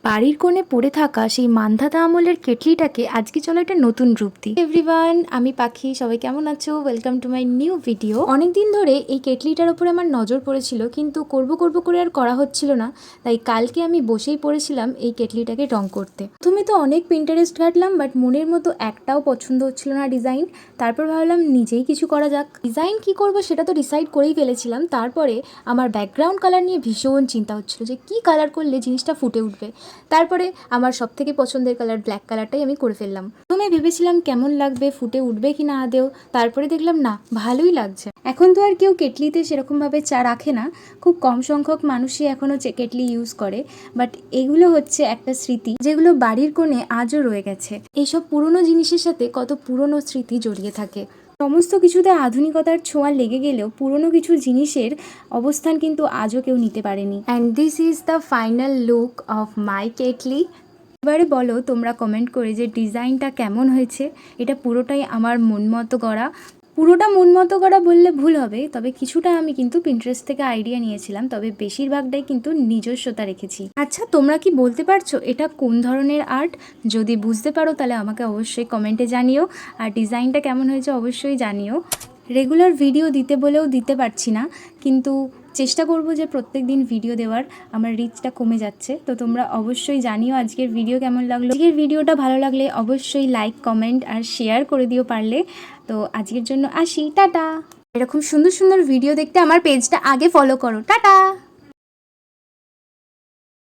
বাড়ির কোণে পড়ে থাকা সেই মান্ধাতা আমলের কেটলিটাকে আজকে চলো একটা নতুন রূপ দিই। এভরিওয়ান, আমি পাখি, সবাই কেমন আছো? Welcome to my new video. অনেকদিন ধরে এই কেটলিটার উপরে আমার নজর পড়েছিল, কিন্তু করব করে আর করা হচ্ছিল না। তাই কালকে আমি বসেই পড়েছিলাম এই কেটলিটাকে রং করতে। প্রথমে তো অনেক পিন্টারেস্ট ঘাটলাম, বাট মনের মতো একটাও পছন্দ হচ্ছিল না ডিজাইন। তারপর ভাবলাম নিজেই কিছু করা যাক। ডিজাইন কি করব সেটা তো ডিসাইড করেই ফেলেছিলাম। তারপরে আমার ব্যাকগ্রাউন্ড কালার নিয়ে ভীষণ চিন্তা হচ্ছিল যে কি কালার করলে জিনিসটা ফুটে উঠবে। তারপরে আমার সবথেকে পছন্দের কালার ব্ল্যাক কালারটাই আমি করে ফেললাম। প্রথমে ভেবেছিলাম কেমন লাগবে, ফুটে উঠবে কি না আদেও। তারপরে দেখলাম না, ভালোই লাগছে। এখন তো আর কেউ কেটলিতে সেরকমভাবে চা রাখে না, খুব কম সংখ্যক মানুষই এখনও কেটলি ইউজ করে। বাট এগুলো হচ্ছে একটা স্মৃতি, যেগুলো বাড়ির কোণে আজও রয়ে গেছে। এইসব পুরনো জিনিসের সাথে কত পুরনো স্মৃতি জড়িয়ে থাকে। সমস্ত কিছুতে আধুনিকতার ছোঁয়া লেগে গেলেও পুরনো কিছু জিনিসের অবস্থান কিন্তু আজও কেউ নিতে পারেনি। And this is the final look of my kettle. এবারে বলো তোমরা কমেন্ট করে যে ডিজাইনটা কেমন হয়েছে। এটা পুরোটাই আমার মন মতো করা বললে ভুল হবে, তবে কিছুটা আমি কিন্তু পিন্টারেস্ট থেকে আইডিয়া নিয়েছিলাম, তবে বেশিরভাগটাই কিন্তু নিজস্বতা রেখেছি। আচ্ছা, তোমরা কি বলতে পারছো এটা কোন ধরনের আর্ট? যদি বুঝতে পারো তাহলে আমাকে অবশ্যই কমেন্টে জানিও, আর ডিজাইনটা কেমন হয়েছে অবশ্যই জানিও। রেগুলার ভিডিও দিতে বলেও দিতে পারছি না, কিন্তু চেষ্টা করব যে প্রত্যেক দিন ভিডিও দেওয়ার। আমার রিচটা কমে যাচ্ছে, তো তোমরা অবশ্যই জানিও আজকের ভিডিও কেমন লাগলো। আজকের ভিডিওটা ভালো লাগলে অবশ্যই লাইক, কমেন্ট আর শেয়ার করে দিও পারলে। তো আজকের জন্য আসি, টাটা। এরকম সুন্দর সুন্দর ভিডিও দেখতে আমার পেজটা আগে ফলো করো। টাটা।